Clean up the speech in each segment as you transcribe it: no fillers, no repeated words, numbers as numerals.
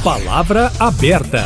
Palavra aberta.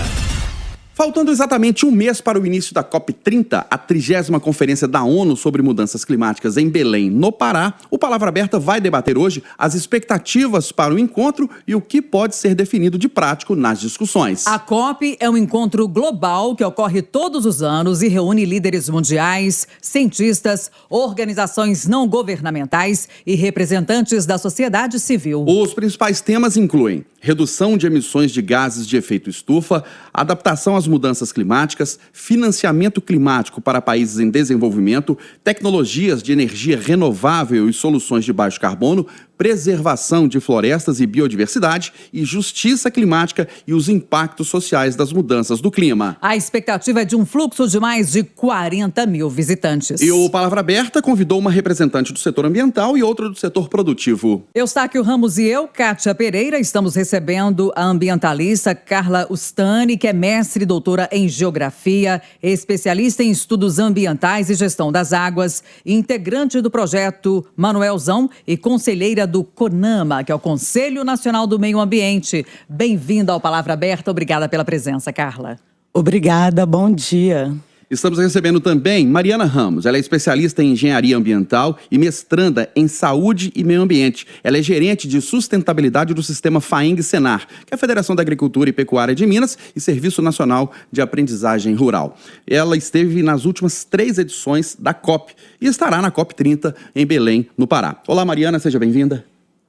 Faltando exatamente um mês para o início da COP30, a 30ª Conferência da ONU sobre Mudanças Climáticas em Belém, no Pará, o Palavra Aberta vai debater hoje as expectativas para o encontro e o que pode ser definido de prático nas discussões. A COP é um encontro global que ocorre todos os anos e reúne líderes mundiais, cientistas, organizações não governamentais e representantes da sociedade civil. Os principais temas incluem redução de emissões de gases de efeito estufa, adaptação às mudanças climáticas, financiamento climático para países em desenvolvimento, tecnologias de energia renovável e soluções de baixo carbono, preservação de florestas e biodiversidade e justiça climática e os impactos sociais das mudanças do clima. A expectativa é de um fluxo de mais de 40 mil visitantes. E o Palavra Aberta convidou uma representante do setor ambiental e outra do setor produtivo. Eustáquio Ramos e eu, Kátia Pereira, estamos recebendo a ambientalista Carla Ustani, que é mestre e doutora em geografia, especialista em estudos ambientais e gestão das águas, integrante do projeto Manuelzão e conselheira do CONAMA, que é o Conselho Nacional do Meio Ambiente. Bem-vinda ao Palavra Aberta. Obrigada pela presença, Carla. Obrigada, bom dia. Estamos recebendo também Mariana Ramos. Ela é especialista em engenharia ambiental e mestranda em saúde e meio ambiente. Ela é gerente de sustentabilidade do sistema FAENG-SENAR, que é a Federação da Agricultura e Pecuária de Minas e Serviço Nacional de Aprendizagem Rural. Ela esteve nas últimas 3 edições da COP e estará na COP30 em Belém, no Pará. Olá, Mariana, seja bem-vinda.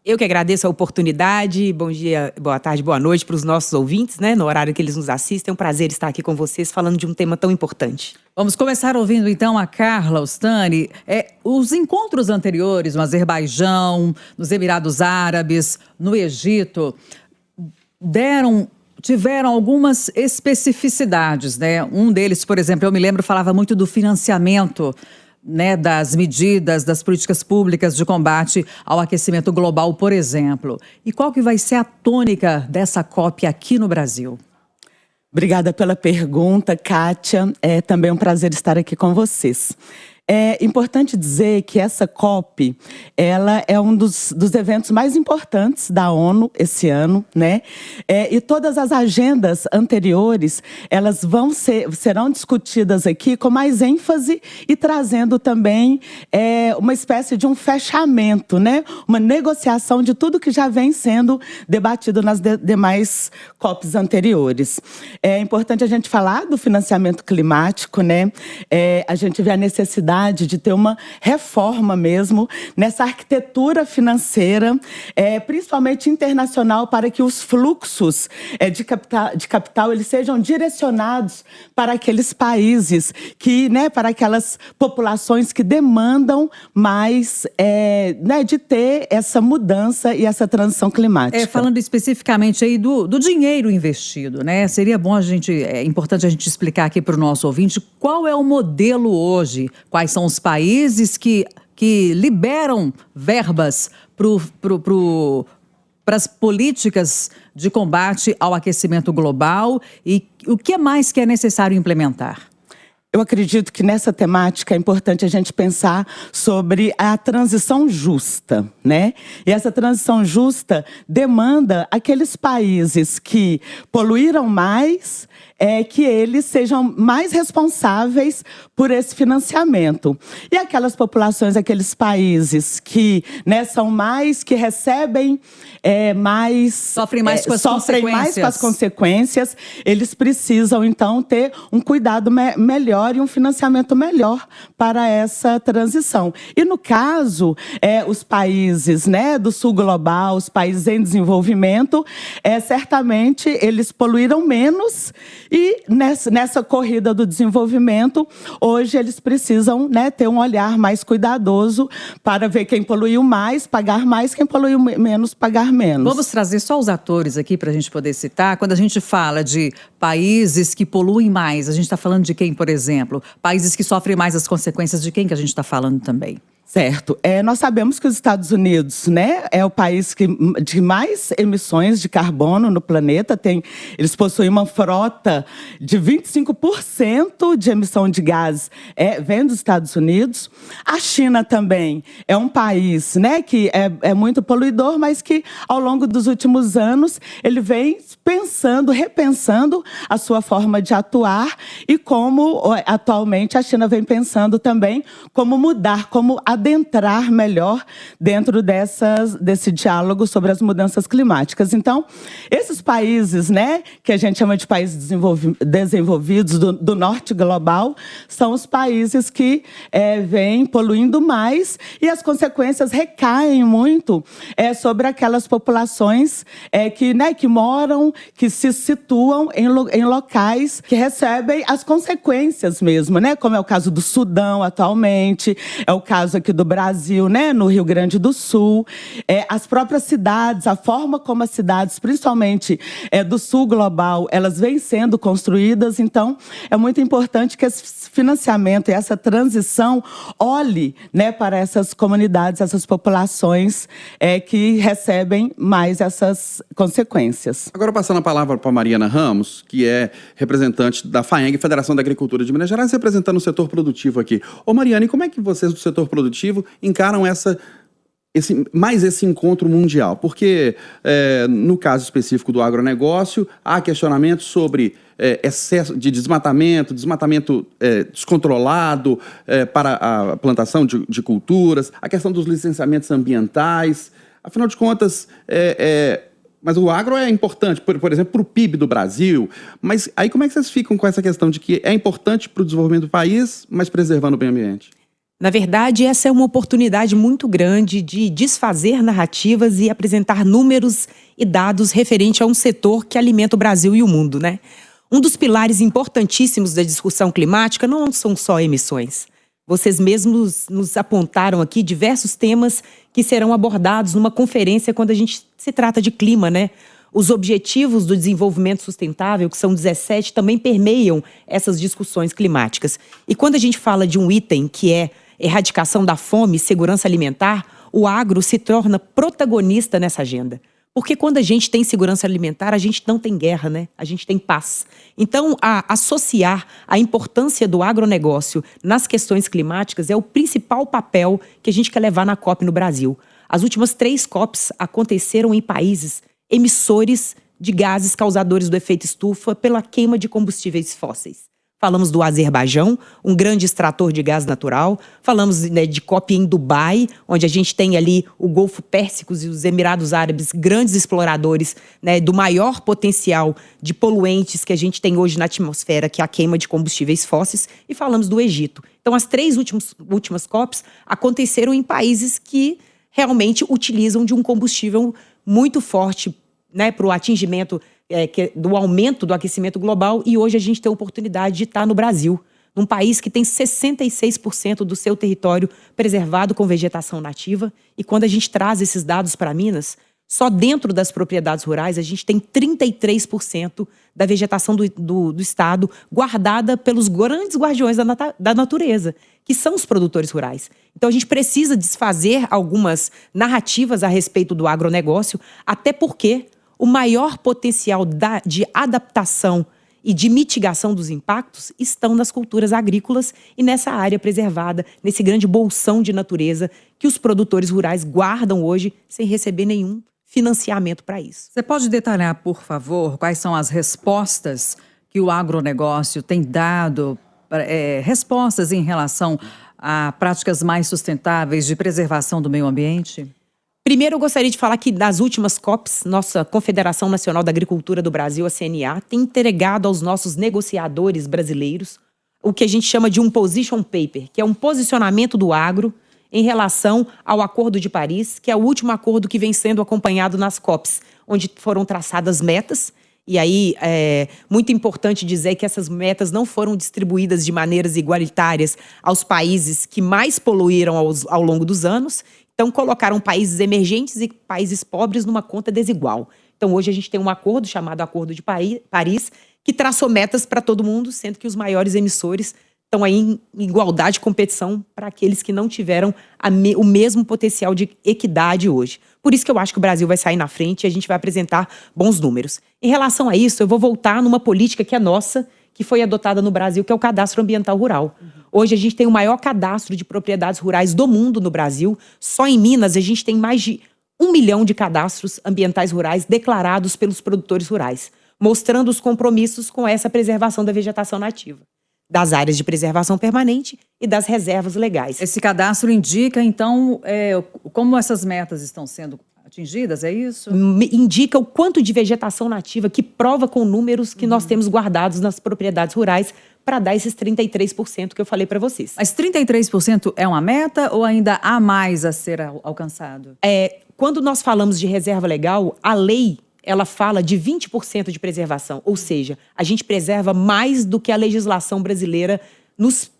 Eu que agradeço a oportunidade. Bom dia, boa tarde, boa noite para os nossos ouvintes, no horário que eles nos assistem. É um prazer estar aqui com vocês falando de um tema tão importante. Vamos começar ouvindo então a Carla Ustani. Os encontros anteriores no Azerbaijão, nos Emirados Árabes, no Egito, tiveram algumas especificidades, Um deles, por exemplo, eu me lembro, falava muito do financiamento, das medidas, das políticas públicas de combate ao aquecimento global, por exemplo. E qual que vai ser a tônica dessa COP aqui no Brasil? Obrigada pela pergunta, Kátia. É também um prazer estar aqui com vocês. É importante dizer que essa COP, ela é um dos eventos mais importantes da ONU esse ano, e todas as agendas anteriores, elas serão discutidas aqui com mais ênfase e trazendo também uma espécie de um fechamento, uma negociação de tudo que já vem sendo debatido nas demais COPs anteriores. É importante a gente falar do financiamento climático, a gente vê a necessidade de ter uma reforma mesmo nessa arquitetura financeira, principalmente internacional, para que os fluxos de capital eles sejam direcionados para aqueles países para aquelas populações que demandam mais de ter essa mudança e essa transição climática. Falando especificamente aí do dinheiro investido, Seria bom importante a gente explicar aqui para o nosso ouvinte qual é o modelo hoje, quais são os países que liberam verbas para as políticas de combate ao aquecimento global e o que mais que é necessário implementar? Eu acredito que nessa temática é importante a gente pensar sobre a transição justa, E essa transição justa demanda aqueles países que poluíram mais, que eles sejam mais responsáveis por esse financiamento. E aquelas populações, aqueles países que são mais, que recebem mais... Sofrem mais com as consequências, eles precisam, então, ter um cuidado melhor e um financiamento melhor para essa transição. E, no caso, os países do sul global, os países em desenvolvimento, certamente eles poluíram menos e nessa corrida do desenvolvimento, hoje eles precisam ter um olhar mais cuidadoso para ver quem poluiu mais, pagar mais, quem poluiu menos, pagar menos. Vamos trazer só os atores aqui para a gente poder citar. Quando a gente fala de países que poluem mais, a gente está falando de quem, por exemplo? Países que sofrem mais as consequências de quem que a gente está falando também? Certo. Nós sabemos que os Estados Unidos, né, é o país de mais emissões de carbono no planeta. Eles possuem uma frota de 25% de emissão de gás vem dos Estados Unidos. A China também é um país, né, que é muito poluidor, mas que ao longo dos últimos anos ele vem repensando a sua forma de atuar e como atualmente a China vem pensando também como mudar, como adentrar melhor dentro desse diálogo sobre as mudanças climáticas. Então, esses países, né, que a gente chama de países desenvolvidos do norte global, são os países que vêm poluindo mais e as consequências recaem muito sobre aquelas populações que moram, que se situam em locais que recebem as consequências mesmo, né? Como é o caso do Sudão atualmente, é o caso aqui do Brasil, né? No Rio Grande do Sul. As próprias cidades, a forma como as cidades, principalmente do sul global, elas vêm sendo construídas. Então, é muito importante que esse financiamento e essa transição olhe, né, para essas comunidades, essas populações que recebem mais essas consequências. Agora, passando a palavra para a Mariana Ramos, que é representante da FAENG, Federação da Agricultura de Minas Gerais, representando o setor produtivo aqui. Ô Mariana, e como é que vocês do setor produtivo encaram esse encontro mundial? Porque, no caso específico do agronegócio, há questionamentos sobre excesso de desmatamento descontrolado para a plantação de culturas, a questão dos licenciamentos ambientais. Afinal de contas, mas o agro é importante, por exemplo, para o PIB do Brasil. Mas aí como é que vocês ficam com essa questão de que é importante para o desenvolvimento do país, mas preservando o meio ambiente? Na verdade, essa é uma oportunidade muito grande de desfazer narrativas e apresentar números e dados referente a um setor que alimenta o Brasil e o mundo, né? Um dos pilares importantíssimos da discussão climática não são só emissões. Vocês mesmos nos apontaram aqui diversos temas que serão abordados numa conferência quando a gente se trata de clima, né? Os objetivos do desenvolvimento sustentável, que são 17, também permeiam essas discussões climáticas. E quando a gente fala de um item que é erradicação da fome e segurança alimentar, o agro se torna protagonista nessa agenda. Porque quando a gente tem segurança alimentar, a gente não tem guerra, né? A gente tem paz. Então, associar a importância do agronegócio nas questões climáticas é o principal papel que a gente quer levar na COP no Brasil. As últimas 3 COPs aconteceram em países emissores de gases causadores do efeito estufa pela queima de combustíveis fósseis. Falamos do Azerbaijão, um grande extrator de gás natural. Falamos, né, de COP em Dubai, onde a gente tem ali o Golfo Pérsico e os Emirados Árabes, grandes exploradores, né, do maior potencial de poluentes que a gente tem hoje na atmosfera, que é a queima de combustíveis fósseis. E falamos do Egito. Então, as 3 últimas COPs aconteceram em países que realmente utilizam de um combustível muito forte, né, para o atingimento do aumento do aquecimento global, e hoje a gente tem a oportunidade de estar no Brasil, num país que tem 66% do seu território preservado com vegetação nativa. E quando a gente traz esses dados para Minas, só dentro das propriedades rurais a gente tem 33% da vegetação do estado guardada pelos grandes guardiões da natureza, que são os produtores rurais. Então a gente precisa desfazer algumas narrativas a respeito do agronegócio, até porque o maior potencial de adaptação e de mitigação dos impactos estão nas culturas agrícolas e nessa área preservada, nesse grande bolsão de natureza que os produtores rurais guardam hoje sem receber nenhum financiamento para isso. Você pode detalhar, por favor, quais são as respostas que o agronegócio tem dado, respostas em relação a práticas mais sustentáveis de preservação do meio ambiente? Primeiro, eu gostaria de falar que nas últimas COPs, nossa Confederação Nacional da Agricultura do Brasil, a CNA, tem entregado aos nossos negociadores brasileiros o que a gente chama de um position paper, que é um posicionamento do agro em relação ao Acordo de Paris, que é o último acordo que vem sendo acompanhado nas COPs, onde foram traçadas metas. E aí, é muito importante dizer que essas metas não foram distribuídas de maneiras igualitárias aos países que mais poluíram ao longo dos anos. Então, colocaram países emergentes e países pobres numa conta desigual. Então, hoje a gente tem um acordo chamado Acordo de Paris, que traçou metas para todo mundo, sendo que os maiores emissores estão aí em igualdade de competição para aqueles que não tiveram o mesmo potencial de equidade hoje. Por isso que eu acho que o Brasil vai sair na frente e a gente vai apresentar bons números. Em relação a isso, eu vou voltar numa política que é nossa, que foi adotada no Brasil, que é o Cadastro Ambiental Rural. Hoje a gente tem o maior cadastro de propriedades rurais do mundo no Brasil. Só em Minas a gente tem mais de 1 milhão de cadastros ambientais rurais declarados pelos produtores rurais, mostrando os compromissos com essa preservação da vegetação nativa, das áreas de preservação permanente e das reservas legais. Esse cadastro indica, então, como essas metas estão sendo atingidas, é isso? Indica o quanto de vegetação nativa, que prova com números que nós temos guardados nas propriedades rurais para dar esses 33% que eu falei para vocês. Mas 33% é uma meta ou ainda há mais a ser alcançado? Quando nós falamos de reserva legal, a lei ela fala de 20% de preservação, ou seja, a gente preserva mais do que a legislação brasileira nos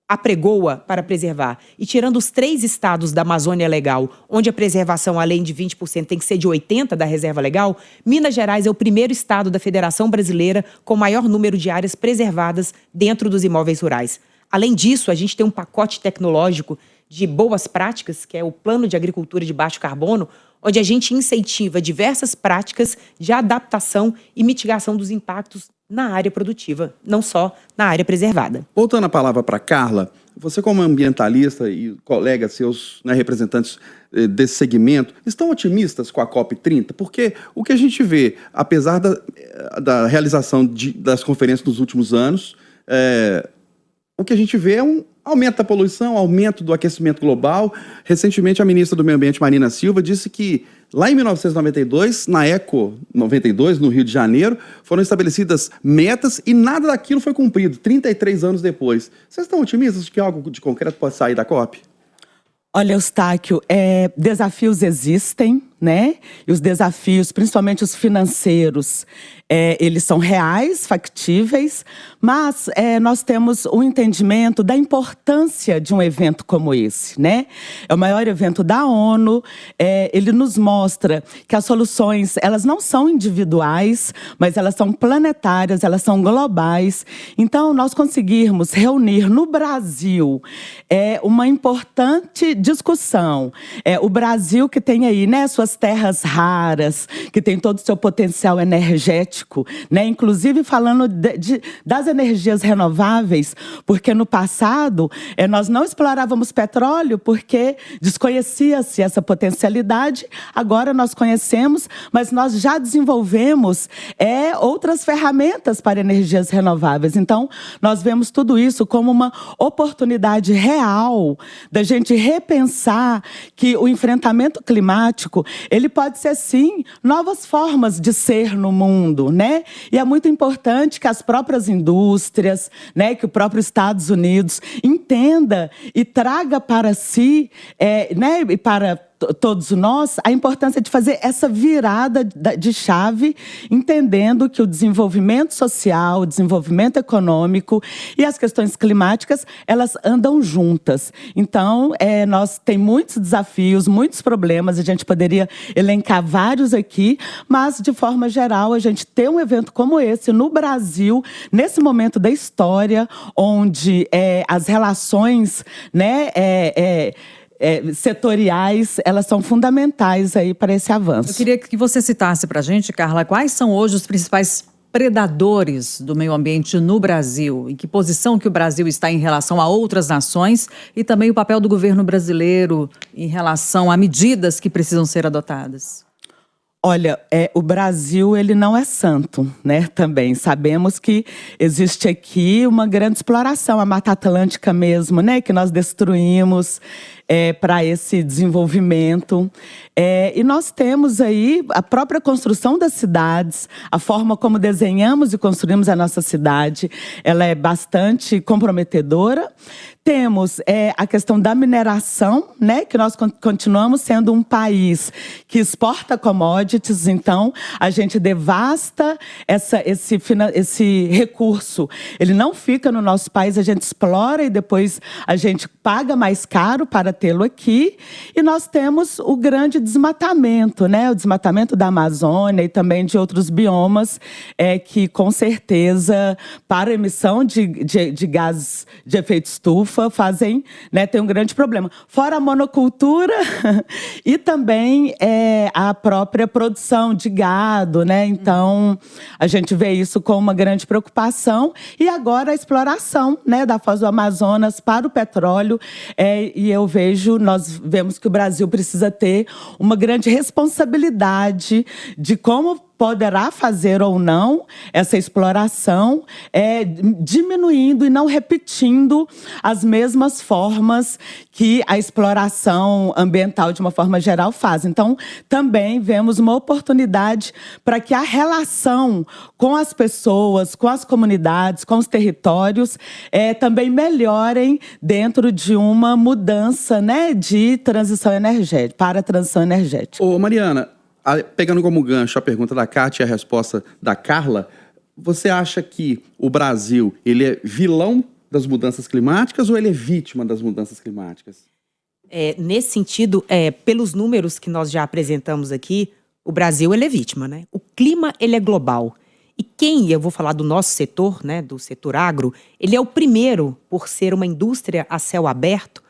apregoa para preservar. E tirando os 3 estados da Amazônia Legal, onde a preservação, além de 20%, tem que ser de 80% da reserva legal, Minas Gerais é o primeiro estado da Federação Brasileira com maior número de áreas preservadas dentro dos imóveis rurais. Além disso, a gente tem um pacote tecnológico de boas práticas, que é o Plano de Agricultura de Baixo Carbono, onde a gente incentiva diversas práticas de adaptação e mitigação dos impactos na área produtiva, não só na área preservada. Voltando a palavra para Carla, você como ambientalista e colegas seus, né, representantes desse segmento, estão otimistas com a COP30? Porque o que a gente vê, apesar da realização das conferências nos últimos anos, o que a gente vê é um aumento da poluição, aumento do aquecimento global. Recentemente, a ministra do Meio Ambiente, Marina Silva, disse que lá em 1992, na Eco 92, no Rio de Janeiro, foram estabelecidas metas e nada daquilo foi cumprido, 33 anos depois. Vocês estão otimistas de que algo de concreto pode sair da COP? Olha, Eustáquio, desafios existem, né? E os desafios, principalmente os financeiros, eles são reais, factíveis, mas nós temos um entendimento da importância de um evento como esse, né? É o maior evento da ONU, ele nos mostra que as soluções, elas não são individuais, mas elas são planetárias, elas são globais. Então, nós conseguirmos reunir no Brasil uma importante discussão. O Brasil que tem aí, né, suas terras raras, que tem todo o seu potencial energético, né? Inclusive falando das energias renováveis, porque no passado nós não explorávamos petróleo porque desconhecia-se essa potencialidade, agora nós conhecemos, mas nós já desenvolvemos outras ferramentas para energias renováveis. Então, nós vemos tudo isso como uma oportunidade real da gente repensar que o enfrentamento climático ele pode ser, sim, novas formas de ser no mundo, né? E é muito importante que as próprias indústrias, né, que o próprio Estados Unidos entenda e traga para si, né, e para todos nós, a importância de fazer essa virada de chave, entendendo que o desenvolvimento social, o desenvolvimento econômico e as questões climáticas, elas andam juntas. Então, nós temos muitos desafios, muitos problemas, a gente poderia elencar vários aqui, mas, de forma geral, a gente ter um evento como esse no Brasil, nesse momento da história, onde as relações, né, setoriais, elas são fundamentais aí para esse avanço. Eu queria que você citasse para a gente, Carla, quais são hoje os principais predadores do meio ambiente no Brasil? Em que posição que o Brasil está em relação a outras nações e também o papel do governo brasileiro em relação a medidas que precisam ser adotadas? Olha, o Brasil, ele não é santo, né, também. Sabemos que existe aqui uma grande exploração, a Mata Atlântica mesmo, né, que nós destruímos para esse desenvolvimento. E nós temos aí a própria construção das cidades, a forma como desenhamos e construímos a nossa cidade, ela é bastante comprometedora. Temos a questão da mineração, né, que nós continuamos sendo um país que exporta commodities, então a gente devasta esse recurso. Ele não fica no nosso país, a gente explora e depois a gente paga mais caro para tê-lo aqui. E nós temos o grande desmatamento, né? O desmatamento da Amazônia e também de outros biomas, que com certeza, para a emissão de gases de efeito estufa, tem um grande problema. Fora a monocultura e também a própria produção de gado, né? Então, a gente vê isso com uma grande preocupação. E agora a exploração, né, da Foz do Amazonas para o petróleo. E nós vemos que o Brasil precisa ter uma grande responsabilidade de como poderá fazer ou não essa exploração, diminuindo e não repetindo as mesmas formas que a exploração ambiental, de uma forma geral, faz. Então, também vemos uma oportunidade para que a relação com as pessoas, com as comunidades, com os territórios, também melhorem dentro de uma mudança, né, de transição energética, para a transição energética. Ô, Mariana, pegando como gancho a pergunta da Kátia e a resposta da Carla, você acha que o Brasil ele é vilão das mudanças climáticas ou ele é vítima das mudanças climáticas? Nesse sentido, pelos números que nós já apresentamos aqui, o Brasil ele é vítima, né? O clima ele é global. E eu vou falar do nosso setor, né, do setor agro, ele é o primeiro, por ser uma indústria a céu aberto,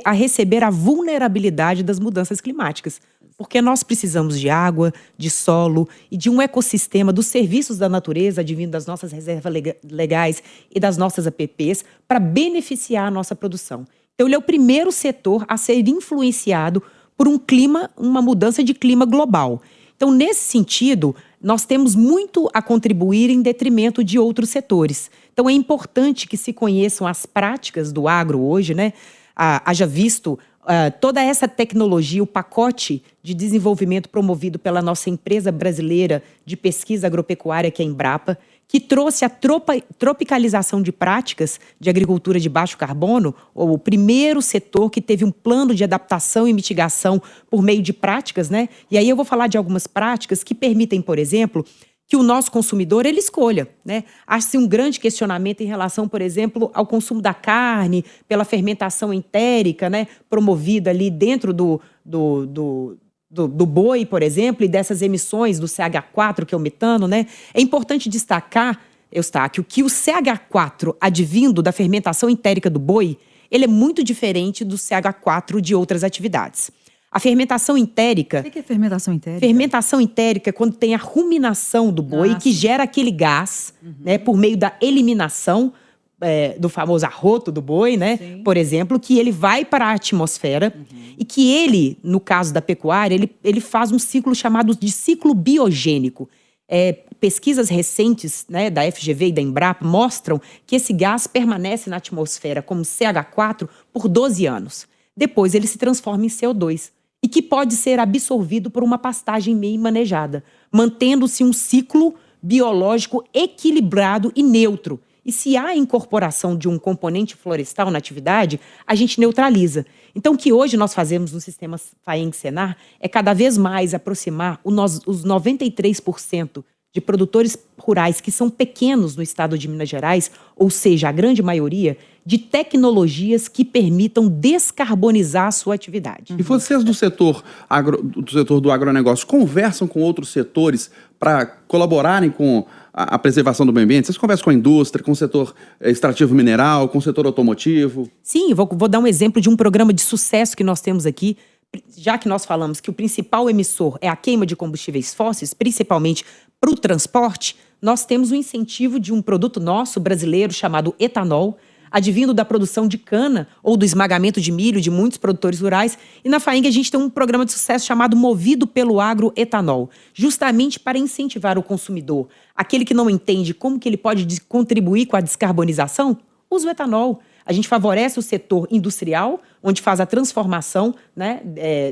a receber a vulnerabilidade das mudanças climáticas. Porque nós precisamos de água, de solo e de um ecossistema dos serviços da natureza, advindo das nossas reservas legais e das nossas APPs, para beneficiar a nossa produção. Então, ele é o primeiro setor a ser influenciado por uma mudança de clima global. Então, nesse sentido, nós temos muito a contribuir em detrimento de outros setores. Então, é importante que se conheçam as práticas do agro hoje, né? Haja visto toda essa tecnologia, o pacote de desenvolvimento promovido pela nossa empresa brasileira de pesquisa agropecuária, que é a Embrapa, que trouxe a tropicalização de práticas de agricultura de baixo carbono, ou o primeiro setor que teve um plano de adaptação e mitigação por meio de práticas, né? E aí eu vou falar de algumas práticas que permitem, por exemplo, que o nosso consumidor ele escolha, né? Há-se um grande questionamento em relação, por exemplo, ao consumo da carne, pela fermentação entérica, né? Promovida ali dentro do boi, por exemplo, e dessas emissões do CH4, que é o metano, né? É importante destacar, Eustáquio, que o CH4 advindo da fermentação entérica do boi, ele é muito diferente do CH4 de outras atividades. A fermentação entérica... O que é fermentação entérica? Fermentação entérica é quando tem a ruminação do boi, que gera aquele gás, né, por meio da eliminação do famoso arroto do boi, né? Sim. Por exemplo, que ele vai para a atmosfera e que ele, no caso da pecuária, ele faz um ciclo chamado de ciclo biogênico. Pesquisas recentes, né, da FGV e da Embrapa mostram que esse gás permanece na atmosfera como CH4 por 12 anos. Depois ele se transforma em CO2. E que pode ser absorvido por uma pastagem meio manejada, mantendo-se um ciclo biológico equilibrado e neutro. E se há incorporação de um componente florestal na atividade, a gente neutraliza. Então, o que hoje nós fazemos no sistema FAENG-SENAR é cada vez mais aproximar os 93% de produtores rurais que são pequenos no estado de Minas Gerais, ou seja, a grande maioria, de tecnologias que permitam descarbonizar a sua atividade. E vocês do setor do agronegócio conversam com outros setores para colaborarem com a preservação do meio ambiente? Vocês conversam com a indústria, com o setor extrativo mineral, com o setor automotivo? Sim, vou dar um exemplo de um programa de sucesso que nós temos aqui. Já que nós falamos que o principal emissor é a queima de combustíveis fósseis, principalmente para o transporte, nós temos o incentivo de um produto nosso, brasileiro, chamado etanol, advindo da produção de cana ou do esmagamento de milho de muitos produtores rurais. E na FAENG a gente tem um programa de sucesso chamado Movido pelo Agro Etanol, justamente para incentivar o consumidor, aquele que não entende como que ele pode contribuir com a descarbonização, usa o etanol. A gente favorece o setor industrial, onde faz a transformação, né,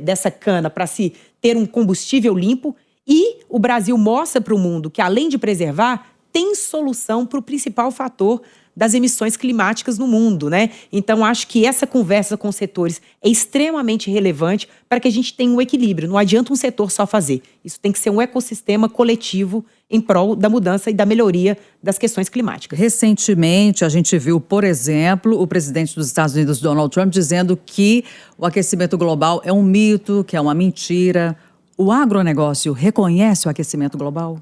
dessa cana para se ter um combustível limpo. E o Brasil mostra para o mundo que, além de preservar, tem solução para o principal fator das emissões climáticas no mundo, né? Então, acho que essa conversa com os setores é extremamente relevante para que a gente tenha um equilíbrio. Não adianta um setor só fazer. Isso tem que ser um ecossistema coletivo em prol da mudança e da melhoria das questões climáticas. Recentemente, a gente viu, por exemplo, o presidente dos Estados Unidos, Donald Trump, dizendo que o aquecimento global é um mito, que é uma mentira. O agronegócio reconhece o aquecimento global?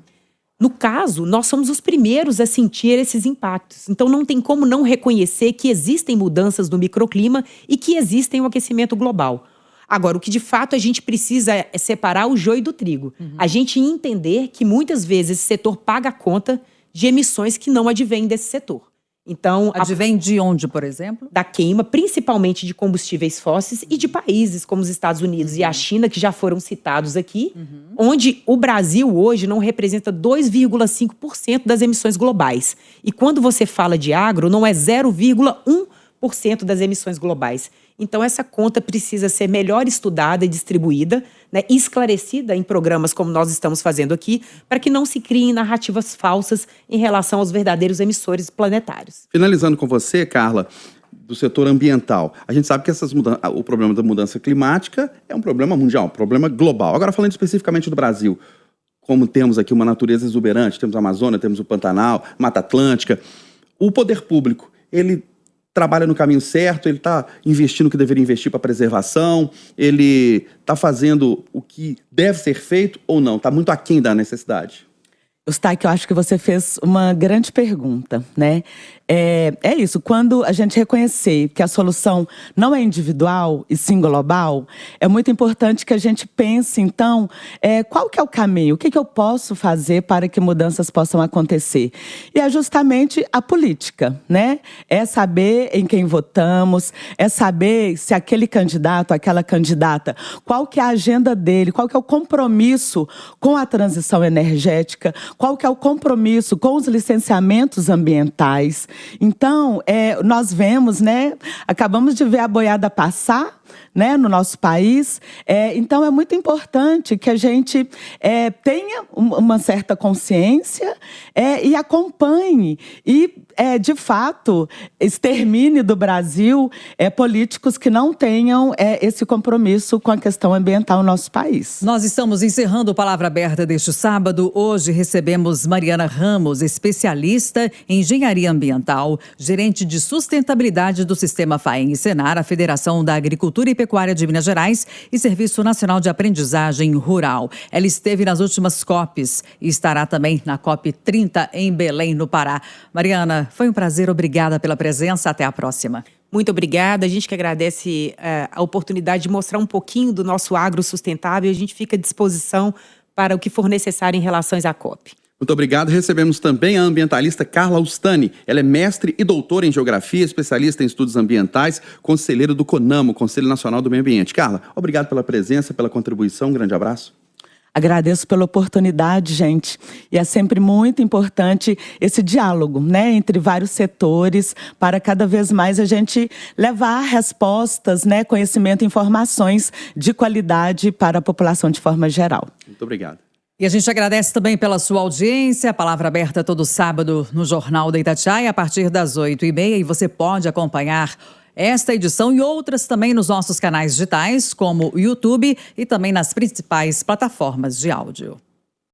No caso, nós somos os primeiros a sentir esses impactos. Então, não tem como não reconhecer que existem mudanças no microclima e que existem o aquecimento global. Agora, o que de fato a gente precisa é separar o joio do trigo. A gente entender que muitas vezes esse setor paga a conta de emissões que não advêm desse setor. Então, advém de onde, por exemplo? Da queima, principalmente de combustíveis fósseis e de países como os Estados Unidos e a China, que já foram citados aqui, onde o Brasil hoje não representa 2,5% das emissões globais. E quando você fala de agro, não é 0,1% das emissões globais. Então, essa conta precisa ser melhor estudada e distribuída, né, esclarecida em programas como nós estamos fazendo aqui, para que não se criem narrativas falsas em relação aos verdadeiros emissores planetários. Finalizando com você, Carla, do setor ambiental. A gente sabe que o problema da mudança climática é um problema mundial, um problema global. Agora, falando especificamente do Brasil, como temos aqui uma natureza exuberante, temos a Amazônia, temos o Pantanal, Mata Atlântica, o poder público, ele trabalha no caminho certo, ele está investindo o que deveria investir para preservação, ele está fazendo o que deve ser feito ou não? Está muito aquém da necessidade? Eustáquio, eu acho que você fez uma grande pergunta, né? É isso, quando a gente reconhecer que a solução não é individual e sim global, é muito importante que a gente pense, então, qual que é o caminho? O que eu posso fazer para que mudanças possam acontecer? E é justamente a política, né? É saber em quem votamos, é saber se aquele candidato, aquela candidata, qual que é a agenda dele, qual que é o compromisso com a transição energética, qual que é o compromisso com os licenciamentos ambientais. Então, nós vemos, né? Acabamos de ver a boiada passar, né, no nosso país. Então, é muito importante que a gente tenha uma certa consciência e acompanhe e, de fato, extermine do Brasil políticos que não tenham esse compromisso com a questão ambiental no nosso país. Nós estamos encerrando o Palavra Aberta deste sábado. Hoje recebemos Mariana Ramos, especialista em engenharia ambiental, gerente de sustentabilidade do Sistema FAENG-SENAR, a Federação da Agricultura e Pecuária de Minas Gerais e Serviço Nacional de Aprendizagem Rural. Ela esteve nas últimas COPs e estará também na COP 30 em Belém, no Pará. Mariana, foi um prazer, obrigada pela presença, até a próxima. Muito obrigada, a gente que agradece a oportunidade de mostrar um pouquinho do nosso agro sustentável e a gente fica à disposição para o que for necessário em relação à COP. Muito obrigado. Recebemos também a ambientalista Carla Ustani. Ela é mestre e doutora em geografia, especialista em estudos ambientais, conselheira do CONAMO, Conselho Nacional do Meio Ambiente. Carla, obrigado pela presença, pela contribuição. Um grande abraço. Agradeço pela oportunidade, gente. E é sempre muito importante esse diálogo, né, entre vários setores, para cada vez mais a gente levar respostas, né, conhecimento e informações de qualidade para a população de forma geral. Muito obrigado. E a gente agradece também pela sua audiência. A Palavra Aberta todo sábado no Jornal da Itatiaia, a partir das 8h30. E você pode acompanhar esta edição e outras também nos nossos canais digitais, como o YouTube e também nas principais plataformas de áudio.